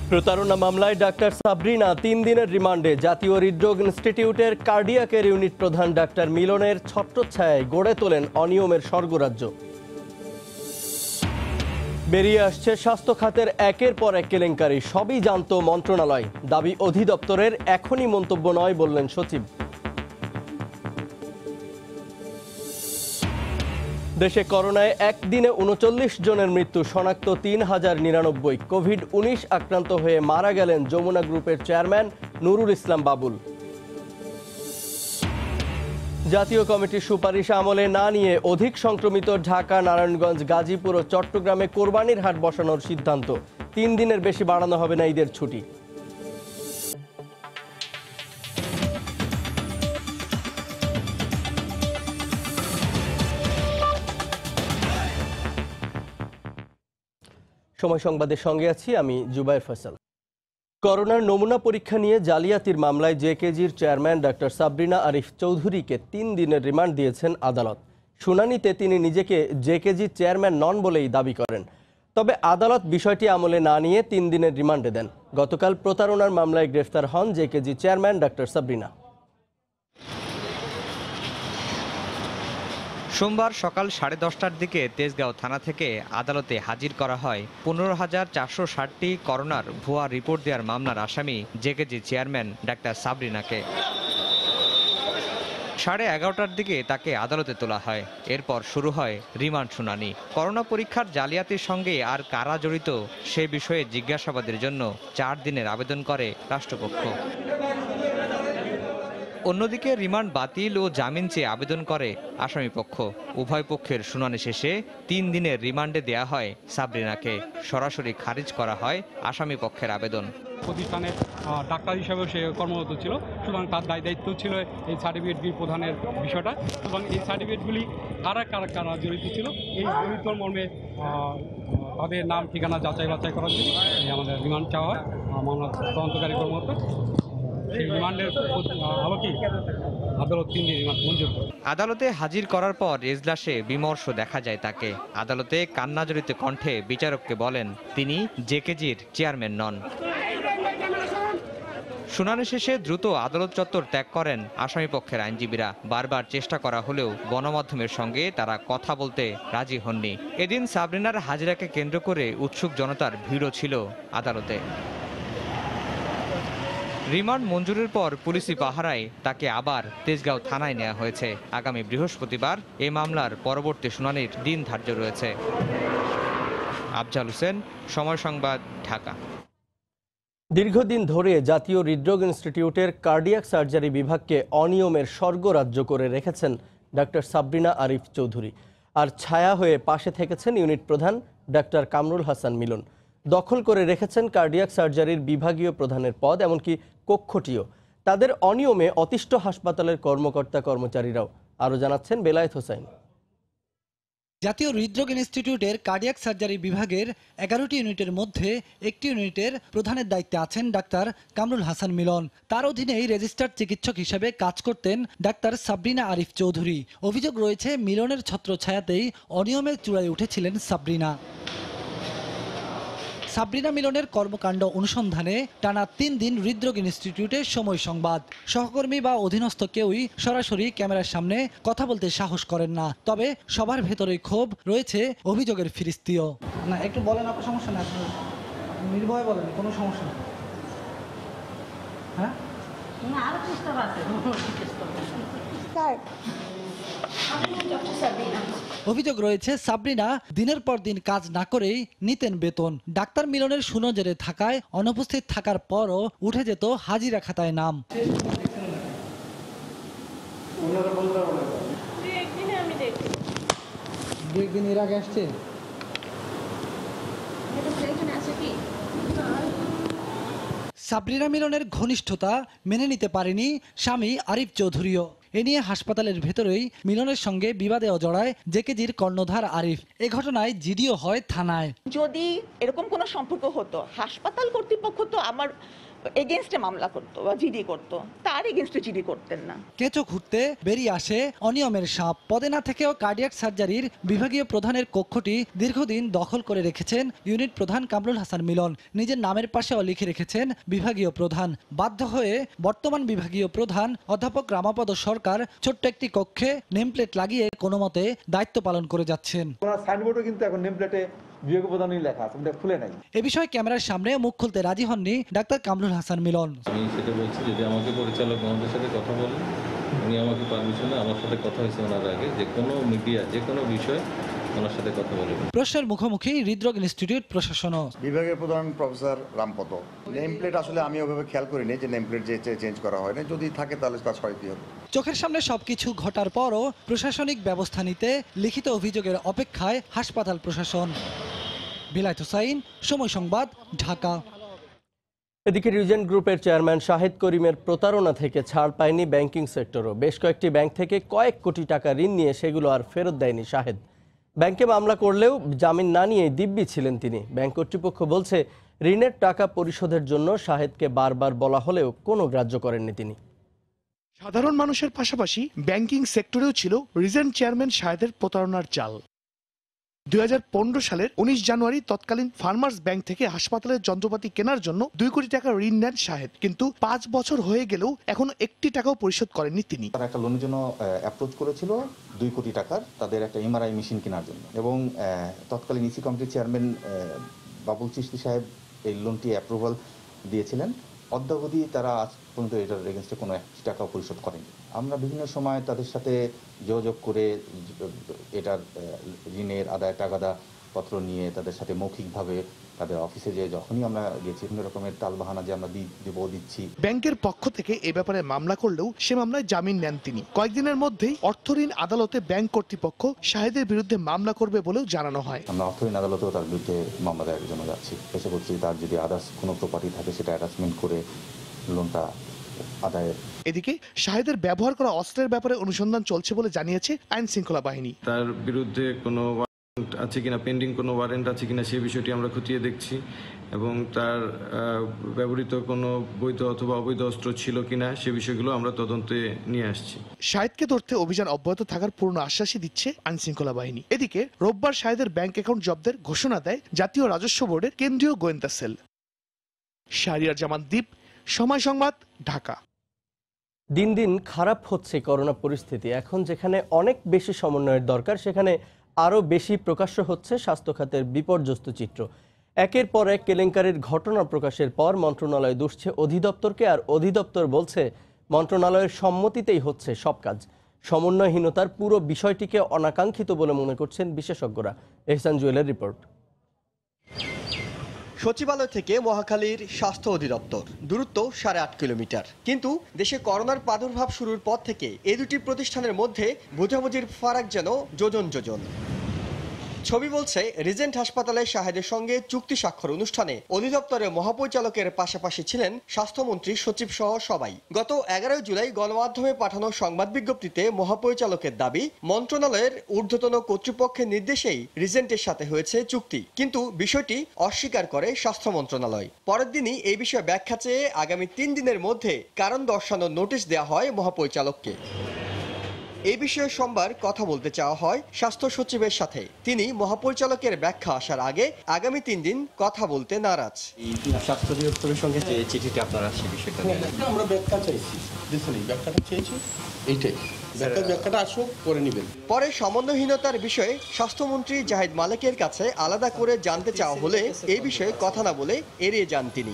প্রতারণা মামলায় ডাক্তার সাবরিনা ৩ দিনের রিমান্ডে। জাতীয় হৃদরোগ ইনস্টিটিউটের কার্ডিয়াকের ইউনিট প্রধান ডাক্তার মিলনের ছত্রছায়ায় গড়ে তোলেন অনিয়মের স্বর্গরাজ্য। বেরিয়ে আসছে স্বাস্থ্য খাতের একের পর এক কেলেঙ্কারি। সবই জানত মন্ত্রণালয়, দাবি অধিদপ্তরের। এখনই মন্তব্য নয় বললেন সচিব। দেশে করোনায় একদিনে ৩৯ জনের মৃত্যু, শনাক্ত ৩,০৯৯। কোভিড-১৯ আক্রান্ত হয়ে মারা গেলেন যমুনা গ্রুপের চেয়ারম্যান নুরুল ইসলাম বাবুল। জাতীয় কমিটির সুপারিশ আমলে না নিয়ে অধিক সংক্রমিত ঢাকা, নারায়ণগঞ্জ, গাজীপুর ও চট্টগ্রামে কোরবানির হাট বসানোর সিদ্ধান্ত। ৩ দিনের বেশি বাড়ানো হবে না ঈদের ছুটি। সময় সংবাদের সঙ্গে আছি আমি জুবায়ের ফয়সাল। করোনার নমুনা পরীক্ষা নিয়ে জালিয়াতির মামলায় জেকেজির চেয়ারম্যান ডাক্তার সাবরিনা আরিফ চৌধুরীকে ৩ দিনের রিমান্ড দিয়েছেন আদালত। শুনানিতে তিনি নিজেকে জেকেজির চেয়ারম্যান নন বলেই দাবি করেন। তবে আদালত বিষয়টি আমলে না নিয়ে ৩ দিনের রিমান্ডে দেন। গতকাল প্রতারণার মামলায় গ্রেফতার হন জেকেজি চেয়ারম্যান ডাক্তার সাবরিনা। সোমবার সকাল 10:30টার দিকে তেজগাঁও থানা থেকে আদালতে হাজির করা হয় ১৫,৪৬০টি করোনার ভুয়া রিপোর্ট দেওয়ার মামলার আসামি জেকেজি চেয়ারম্যান ডাক্তার সাবরিনাকে। 11:30টার দিকে তাকে আদালতে তোলা হয়। এরপর শুরু হয় রিমান্ড শুনানি। করোনা পরীক্ষার জালিয়াতির সঙ্গে আর কারা জড়িত সে বিষয়ে জিজ্ঞাসাবাদের জন্য 4 দিনের আবেদন করে রাষ্ট্রপক্ষ। অন্যদিকে রিমান্ড বাতিল ও জামিন চেয়ে আবেদন করে আসামিপক্ষ। উভয় পক্ষের শুনানি শেষে 3 দিনের রিমান্ডে দেয়া হয় সাবরিনাকে। সরাসরি খারিজ করা হয় আসামিপক্ষের আবেদন। প্রতিষ্ঠানের ডাক্তার হিসাবেও সে কর্মরত ছিল, সুতরাং তার দায়িত্ব ছিল এই সার্টিফিকেটগুলি প্রদানের বিষয়টা, এবং এই সার্টিফিকেটগুলি কারা কারা কারা জড়িত ছিল এই জড়িত মর্মে তাদের নাম ঠিকানা যাচাই বাছাই করার জন্য আমাদের রিমান্ড চাওয়া হয় মামলা তদন্তকারী কর্মকর্তা। সেই রিমান্ডের আলোকে আদালত 3 দিন রিমান্ড মঞ্জুর করে। আদালতে হাজির করার পর এজলাসে বিমর্ষ দেখা যায় তাকে। আদালতে কান্নাজড়িত কণ্ঠে বিচারককে বলেন তিনি জেকেজির চেয়ারম্যান নন। শুনানি শেষে দ্রুত আদালত চত্বর ত্যাগ করেন আসামিপক্ষের আইনজীবীরা। বারবার চেষ্টা করা হলেও গণমাধ্যমের সঙ্গে তারা কথা বলতে রাজি হননি। এদিন সাবরিনার হাজিরাকে কেন্দ্র করে উৎসুক জনতার ভিড়ও ছিল আদালতে। রিমান্ড মঞ্জুরের পর পুলিশি পাহারায় তাকে আবার তেজগাঁও থানায় নেওয়া হয়েছে। আগামী বৃহস্পতিবার এই মামলার পরবর্তী শুনানির দিন ধার্য রয়েছে। আফজাল হোসেন, সময় সংবাদ, ঢাকা। দীর্ঘদিন ধরে জাতীয় হৃদরোগ ইনস্টিটিউটের কার্ডিয়াক সার্জারি বিভাগকে অনিয়মের স্বর্গরাজ্য করে রেখেছেন ডাক্তার সাবরিনা আরিফ চৌধুরী। আর ছায়া হয়ে পাশে থেকেছেন ইউনিট প্রধান ডাক্তার কামরুল হাসান মিলন। দখল করে রেখেছেন কার্ডিয়াক সার্জারির বিভাগীয় প্রধানের পদ, এমনকি কক্ষটিও। তাদের অনিয়মে অতিষ্ঠ হাসপাতালের কর্মকর্তা কর্মচারীরাও। আরও জানাচ্ছেন বেলায়েত হোসেন। জাতীয় হৃদরোগ ইনস্টিটিউটের কার্ডিয়াক সার্জারি বিভাগের 11টি ইউনিটের মধ্যে একটি ইউনিটের প্রধানের দায়িত্বে আছেন ডাক্তার কামরুল হাসান মিলন। তার অধীনেই রেজিস্টার্ড চিকিৎসক হিসেবে কাজ করতেন ডাক্তার সাবরিনা আরিফ চৌধুরী। অভিযোগ রয়েছে মিলনের ছত্রছায়াতেই অনিয়মের চূড়ায় উঠেছিলেন সাবরিনা। সাবরিনা মিলনের কর্মকাণ্ড অনুসন্ধানে টানা 3 দিন হৃদরোগ ইনস্টিটিউটের সময় সংবাদ। সহকর্মী বা অধীনস্থ কেউই সরাসরি ক্যামেরার সামনে কথা বলতে সাহস করেন না। তবে সবার ভেতরেই ক্ষোভ, রয়েছে অভিযোগের ফিরিস্তিও। না, একটু বলেন, আপনার সমস্যা না, নির্ভয়ে বলেন, কোনো সমস্যা নেই। হ্যাঁ, অভিযোগ রয়েছে সাবরিনা দিনের পর দিন কাজ না করেই নিতেন বেতন। ডাক্তার মিলনের সুনজরে থাকায় অনুপস্থিত থাকার পরও উঠে যেত হাজিরা খাতায় নাম। দুই এর আগে আসছে। সাবরিনা মিলনের ঘনিষ্ঠতা মেনে নিতে পারেনি স্বামী আরিফ চৌধুরীও। এ নিয়ে হাসপাতালের ভেতরেই মিলনের সঙ্গে বিবাদে জড়ায় জেকেজির কর্ণধার আরিফ। এ ঘটনায় জিডিও হয় থানায়। যদি এরকম কোনো সম্পর্ক হতো, হাসপাতাল কর্তৃপক্ষ তো আমার এগেনস্টে মামলা করতো বা জিডি করতো, তার এগেনস্টে জিডি করতেন না। কেঁচো ঘুরতে বেরিয়ে আসে অনিয়মের সাপ। পদে না থেকেও কার্ডিয়াক সার্জারির বিভাগীয় প্রধানের কক্ষটি দীর্ঘদিন দখল করে রেখেছেন ইউনিট প্রধান কামরুল হাসান মিলন। নিজের নামের পাশেও লিখে রেখেছেন বিভাগীয় প্রধান। বাধ্য হয়ে বর্তমান বিভাগীয় প্রধান অধ্যাপক রামাপদ সরকার ছোট্ট একটি কক্ষে নেমপ্লেট লাগিয়ে কোনো মতে দায়িত্ব পালন করে যাচ্ছেন। সাইনবোর্ডও কিন্তু এখন নেমপ্লেটে বিভাগীয় প্রধানই লেখা আছে, খুলে নাই। এ বিষয়ে ক্যামেরার সামনে মুখ খুলতে রাজি হননি ডাক্তার কামরুল হাসান মিলন। আমি সেটা বলছি, যদি আমাকে পরিচালক মহোদয়ের সাথে কথা বলেন, উনি আমাকে পারমিশনে, আমার সাথে কথা হয়েছে ওনার আগে, যে কোনো মিডিয়া যে কোনো বিষয় ওনার সাথে কথা বলবেন। প্রশ্নের মুখোমুখি হৃদরোগ ইনস্টিটিউট প্রশাসনও। বিভাগীয় প্রধান প্রফেসর রামপদ, নেম প্লেট আসলে আমি ওভাবে খেয়াল করিনি যে নেম প্লেট যে চেঞ্জ করা হয় না, যদি থাকে তাহলে তা সরাইতে হবে। চোখের সামনে সবকিছু ঘটার পরও প্রশাসনিক ব্যবস্থা নিতে লিখিত অভিযোগের অপেক্ষায় হাসপাতাল প্রশাসন। বিলায়েত হোসাইন, সময় সংবাদ, ঢাকা। এদিকে রিজেন্ট গ্রুপের চেয়ারম্যান শাহেদ করিমের প্রতারণা থেকে ছাড় পায়নি ব্যাংকিং সেক্টরও। বেশ কয়েকটি ব্যাংক থেকে কয়েক কোটি টাকা ঋণ নিয়ে সেগুলো আর ফেরত দেয়নি শাহেদ। ব্যাংকে মামলা করলেও জামিন না নিয়ে দিব্যি ছিলেন তিনি। ব্যাংক কর্তৃপক্ষ বলছে, ঋণের টাকা পরিশোধের জন্য শাহেদকে বারবার বলা হলেও কোনো গ্রাহ্য করেননি তিনি। সাধারণ মানুষের পাশাপাশি ব্যাংকিং সেক্টরেও ছিল রিজেন্ট চেয়ারম্যান শাহেদের প্রতারণার জাল। 2015 সালের 19 জানুয়ারি তৎকালীন ফার্মার্স ব্যাংক থেকে হাসপাতালের যন্ত্রপাতি কেনার জন্য 2 কোটি টাকা ঋণ নেন শাহেদ, কিন্তু 5 বছর হয়ে গেলেও এখনো একটি টাকাও পরিশোধ করেননি তিনি। তারা একটা লোনের জন্য অ্যাপ্রোচ করেছিল 2 কোটি টাকার, তাদের একটা এমআরআই মেশিন কেনার জন্য, এবং তৎকালীন ইসি কমিটির চেয়ারম্যান বাবুল চিশতি সাহেব এই লোনটি অ্যাপ্রুভাল দিয়েছিলেন। অদ্যাবধি তারা আজ পর্যন্ত এটার এগেনস্টে কোনো 1 টাকাও পরিশোধ করেনি। আমরা বিভিন্ন সময় তাদের সাথে যোগাযোগ করে এটার ঋণের আদায় টাকাদা পত্র নিয়ে তাদের সাথে মৌখিকভাবে তাদের অফিসে যে যখনই আমরা গেছি বিভিন্ন রকমের টালবাহানা যে আমরা দিচ্ছি। ব্যাংকের পক্ষ থেকে এ ব্যাপারে মামলা করলেও সে মামলায় জামিন নেন তিনি। কয়েকদিনের মধ্যেই অর্থঋণ আদালতে ব্যাংক কর্তৃপক্ষ শাহেদের বিরুদ্ধে মামলা করবে বলেও জানানো হয়। আমরা অর্থঋণ আদালতেও তার বিরুদ্ধে মামলা দায়েরের জন্য যাচ্ছি। চেষ্টা করছি তার যদি আদার্স কোনো প্রপার্টি থাকে সেটা অ্যাটাচমেন্ট করে লোনটা আদায়ের। এদিকে শাহেদের ব্যবহার করা অস্ত্রের ব্যাপারে অনুসন্ধান চলছে বলে জানিয়েছে আইন শৃঙ্খলা বাহিনী। তার বিরুদ্ধে কোনো ওয়ারেন্ট আছে কিনা, পেন্ডিং কোনো ওয়ারেন্ট আছে কিনা সেই বিষয়টি আমরা খতিয়ে দেখছি, এবং তার ব্যবহৃত কোনো বৈধ অথবা অবৈধ অস্ত্র ছিল কিনা সে বিষয়গুলো আমরা তদন্তে নিয়ে আসছি। শাহেদকে ধরতে অভিযান অব্যাহত থাকার পূর্ণ আশ্বাসই দিচ্ছে আইন শৃঙ্খলা বাহিনী। এদিকে রোববার শাহেদের ব্যাংক অ্যাকাউন্ট জব্দের ঘোষণা দেয় জাতীয় রাজস্ব বোর্ডের কেন্দ্রীয় গোয়েন্দা সেল। শাহরিয়ার জামান দ্বীপ, সময় সংবাদ, ঢাকা। দিন দিন খারাপ হচ্ছে করোনা পরিস্থিতি। এখন যেখানে অনেক বেশি সমন্বয়ের দরকার, সেখানে আরও বেশি প্রকাশ্য হচ্ছে স্বাস্থ্য খাতের বিপর্যস্ত চিত্র। একের পর এক কেলেঙ্কারির ঘটনা প্রকাশের পর মন্ত্রণালয় দুষছে অধিদপ্তরকে, আর অধিদপ্তর বলছে মন্ত্রণালয়ের সম্মতিতেই হচ্ছে সব কাজ। সমন্বয়হীনতার পুরো বিষয়টিকে অনাকাঙ্ক্ষিত বলে মনে করছেন বিশেষজ্ঞরা। এহসান জুয়েলের রিপোর্ট। সচিবালয় থেকে মহাখালীর স্বাস্থ্য অধিদপ্তর দূরত্ব 8.5 কিলোমিটার, কিন্তু দেশে করোনার প্রাদুর্ভাব শুরুর পর থেকে এই দুটি প্রতিষ্ঠানের মধ্যে বোঝাবুঝির ফারাক যেন যোজন যোজন। ছবি বলছে, রিজেন্ট হাসপাতালে শাহেদের সঙ্গে চুক্তি স্বাক্ষর অনুষ্ঠানে অধিদপ্তরের মহাপরিচালকের পাশাপাশি ছিলেন স্বাস্থ্যমন্ত্রী, সচিব সহ সবাই। গত 11 জুলাই গণমাধ্যমে পাঠানো সংবাদ বিজ্ঞপ্তিতে মহাপরিচালকের দাবি, মন্ত্রণালয়ের ঊর্ধ্বতন কর্তৃপক্ষের নির্দেশেই রিজেন্টের সাথে হয়েছে চুক্তি, কিন্তু বিষয়টি অস্বীকার করে স্বাস্থ্য মন্ত্রণালয়। পরের দিনই এই বিষয়ে ব্যাখ্যা চেয়ে আগামী 3 দিনের মধ্যে কারণ দর্শানোর নোটিশ দেওয়া হয় মহাপরিচালককে। এই বিষয়ে সোমবার কথা বলতে চাওয়া হয় স্বাস্থ্য সচিবের সাথে। তিনি মহাপরিচালকের ব্যাখ্যা আসার আগে আগামী 3 দিন কথা বলতে নারাজ। স্বাস্থ্য অধিদপ্তরের সঙ্গে যে চিঠিটা আপনারা সেই বিষয়টা আমরা ব্যাখ্যা চাইছি, ব্যাখ্যাটা চেয়েছি, এইটাই ব্যাখ্যাটা আসুক করে নেবেন। পরে সমন্বয়হীনতার বিষয়ে স্বাস্থ্যমন্ত্রী জাহিদ মালেকের কাছে আলাদা করে জানতে চাওয়া হলে এই বিষয়ে কথা না বলে এড়িয়ে যান তিনি।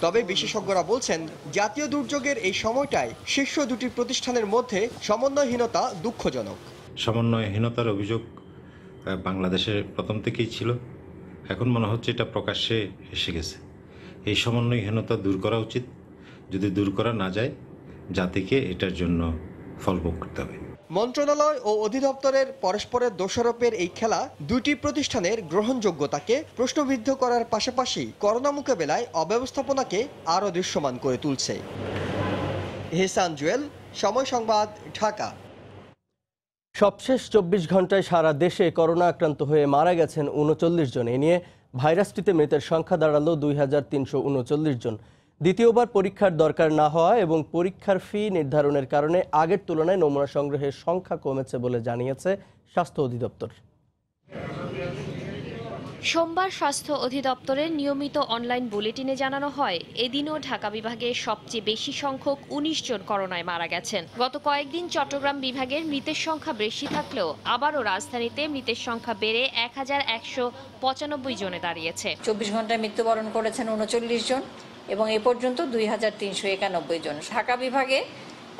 তবে বিশেষজ্ঞরা বলছেন, জাতীয় দুর্যোগের এই সময়টায় শীর্ষ দুটি প্রতিষ্ঠানের মধ্যে সমন্বয়হীনতা দুঃখজনক। সমন্বয়হীনতার অভিযোগ বাংলাদেশে প্রথম থেকেই ছিল, এখন মনে হচ্ছে এটা প্রকাশ্যে এসে গেছে। এই সমন্বয়হীনতা দূর করা উচিত। যদি দূর করা না যায়, জাতিকে এটার জন্য ফলভোগ করতে হবে। মন্ত্রণালয় ও অধিদপ্তরের পরস্পরের দোষারোপের এই খেলা দুটি প্রতিষ্ঠানের গ্রহণযোগ্যতাকে প্রশ্নবিদ্ধ করার পাশাপাশি করোনা মোকাবেলায় অব্যবস্থাপনাকে আরও দৃশ্যমান করে তুলছে। এহসান জুয়েল, সময় সংবাদ, ঢাকা। সবশেষ 24 ঘন্টায় সারা দেশে করোনা আক্রান্ত হয়ে মারা গেছেন 39 জন। এ নিয়ে ভাইরাসটিতে মৃতের সংখ্যা দাঁড়ালো 2339 জন। দ্বিতীয়বার পরীক্ষার দরকার না হওয়া এবং পরীক্ষার ফি নির্ধারণের কারণে আগের তুলনায় নমুনা সংগ্রহের সংখ্যা কমেছে বলে জানিয়েছে স্বাস্থ্য অধিদপ্তর। সোমবার স্বাস্থ্য অধিদপ্তরের নিয়মিত অনলাইন বুলেটিনে জানানো হয়, এদিনও ঢাকা বিভাগে সবচেয়ে বেশি সংখ্যক 19 জন করোনায় মারা গেছেন। গত কয়েকদিন চট্টগ্রাম বিভাগের মৃতের সংখ্যা বেশি থাকলেও আবারও রাজধানীতে মৃতের সংখ্যা বেড়ে 1195 জনে দাঁড়িয়েছে। 24 ঘন্টায় মৃত্যুবরণ করেছেন 39 জন এবং এ পর্যন্ত 2391 জন। ঢাকা বিভাগে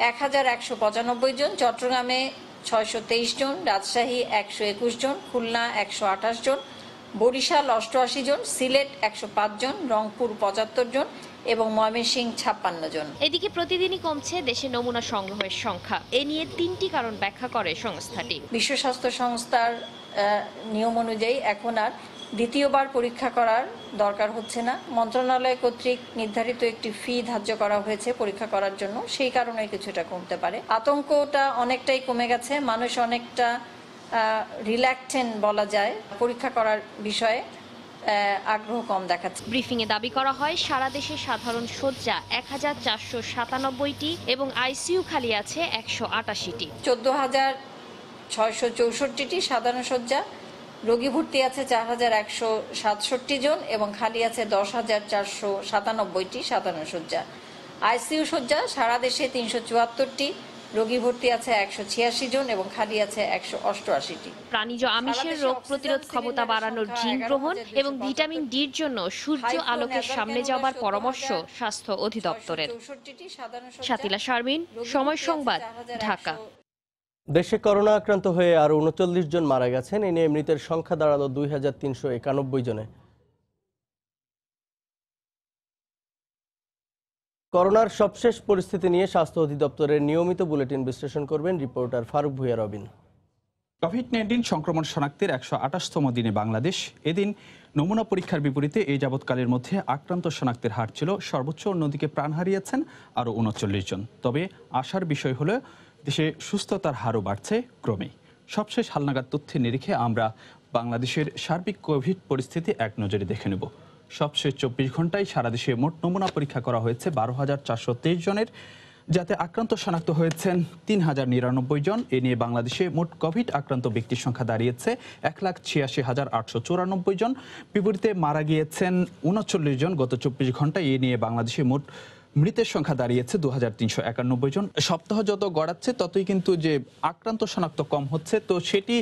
1195 জন, চট্টগ্রামে 623 জন, রাজশাহী 121 জন, খুলনা 128 জন, বরিশাল 88 জন, সিলেট 105 জন, রংপুর 75 জন এবং ময়মনসিংহ 56 জন। এদিকে প্রতিদিনই কমছে দেশে নমুনা সংগ্রহের সংখ্যা। এ নিয়ে 3টি কারণ ব্যাখ্যা করে সংস্থাটি। বিশ্ব স্বাস্থ্য সংস্থার নিয়ম অনুযায়ী এখন আর দ্বিতীয়বার পরীক্ষা করার দরকার হচ্ছে না। মন্ত্রণালয় কর্তৃক নির্ধারিত একটি ফি ধার্য করা হয়েছে পরীক্ষা করার জন্য, সেই কারণে কিছুটা কমতে পারে। আতঙ্কটা অনেকটাই কমে গেছে, মানুষ অনেকটা রিল্যাক্টেন্ট বলা যায় পরীক্ষা করার বিষয়ে, আগ্রহ কম দেখাচ্ছে। ব্রিফিংয়ে দাবি করা হয় সারা দেশে সাধারণ শয্যা 1497টি এবং আইসিইউ খালি আছে 188টি। 14,664টি সাধারণ শয্যা, রোগী ভর্তি আছে 4,167 জন এবং খালি আছে 10,497টি সাধারণ শয্যা। আইসিইউ শয্যা সারা দেশে 374টি, রোগী ভর্তি আছে 186 জন এবং খালি আছে 188টি। প্রাণীজ আমিষের রোগ প্রতিরোধ ক্ষমতা বাড়ানোর জিন গ্রহণ এবং ভিটামিন ডির জন্য সূর্য আলোকের সামনে যাওয়ার পরামর্শ স্বাস্থ্য অধিদপ্তরের। শাতিলা শারমিন, সময় সংবাদ, ঢাকা। দেশে করোনা আক্রান্ত হয়ে আরও 39 জন মারা গেছেন। এ নিয়ে মৃতের সংখ্যা দাঁড়ালো 2391 জনে। করোনার সবশেষ পরিস্থিতি নিয়ে স্বাস্থ্য অধিদপ্তরের নিয়মিত বুলেটিন বিশ্লেষণ করবেন রিপোর্টার ফারুক ভুঁইয়া রবিন। কোভিড-19 সংক্রমণ শনাক্তের 128তম দিনে বাংলাদেশ। এদিন নমুনা পরীক্ষার বিপরীতে এই যাবৎকালের মধ্যে আক্রান্ত শনাক্তের হার ছিল সর্বোচ্চ, অন্যদিকে প্রাণ হারিয়েছেন আরও 39 জন। তবে আশার বিষয় হলো দেশে সুস্থতার হারও বাড়ছে ক্রমেই। সবশেষ হালনাগাদ তথ্যের নিরিখে আমরা বাংলাদেশের সার্বিক কোভিড পরিস্থিতি এক নজরে দেখে নেব। সবশেষ 24 ঘন্টায় সারা দেশে মোট নমুনা পরীক্ষা করা হয়েছে 12,423 জনের, যাতে আক্রান্ত শনাক্ত হয়েছেন 3,099 জন। এ নিয়ে বাংলাদেশে মোট কোভিড আক্রান্ত ব্যক্তির সংখ্যা দাঁড়িয়েছে 1,86,894 জন। বিপরীতে মারা গিয়েছেন 39 জন গত 24 ঘন্টায়। এ নিয়ে বাংলাদেশে মোট মৃতের সংখ্যা দাঁড়িয়েছে 2,391 জন। সপ্তাহ যত গড়াচ্ছে ততই কিন্তু যে আক্রান্ত শনাক্ত কম হচ্ছে, তো সেটি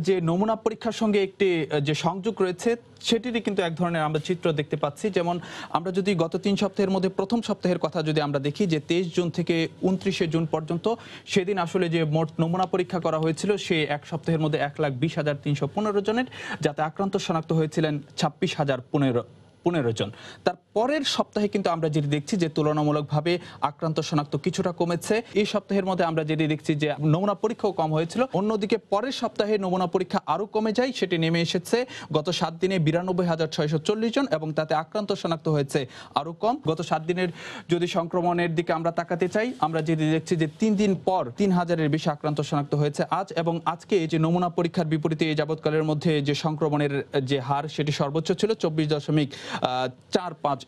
যে নমুনা পরীক্ষার সঙ্গে একটি যে সংযোগ রয়েছে সেটিরই কিন্তু এক ধরনের আমরা চিত্র দেখতে পাচ্ছি। যেমন আমরা যদি গত 3 সপ্তাহের মধ্যে প্রথম সপ্তাহের কথা যদি আমরা দেখি, যে 23 জুন থেকে 29 জুন পর্যন্ত, সেদিন আসলে যে মোট নমুনা পরীক্ষা করা হয়েছিল সে এক সপ্তাহের মধ্যে 1,20,315 জনের, যাতে আক্রান্ত শনাক্ত হয়েছিলেন 26,015 জন। তার পরের সপ্তাহে কিন্তু আমরা যেটি দেখছি যে তুলনামূলকভাবে আক্রান্ত শনাক্ত কিছুটা কমেছে। এই সপ্তাহের মধ্যে আমরা যেটি দেখছি যে নমুনা পরীক্ষাও কম হয়েছিল, অন্যদিকে পরের সপ্তাহে নমুনা পরীক্ষা আরও কমে যায়, সেটি নেমে এসেছে গত 7 দিনে 92,640 জন এবং তাতে আক্রান্ত শনাক্ত হয়েছে আরও কম। গত 7 দিনের যদি সংক্রমণের দিকে আমরা তাকাতে চাই, আমরা যেটি দেখছি যে 3 দিন পর 3,000-এর বেশি আক্রান্ত শনাক্ত হয়েছে আজ, এবং আজকে এই যে নমুনা পরীক্ষার বিপরীতে এই যাবৎকালের মধ্যে যে সংক্রমণের যে হার সেটি সর্বোচ্চ ছিল 24.45%।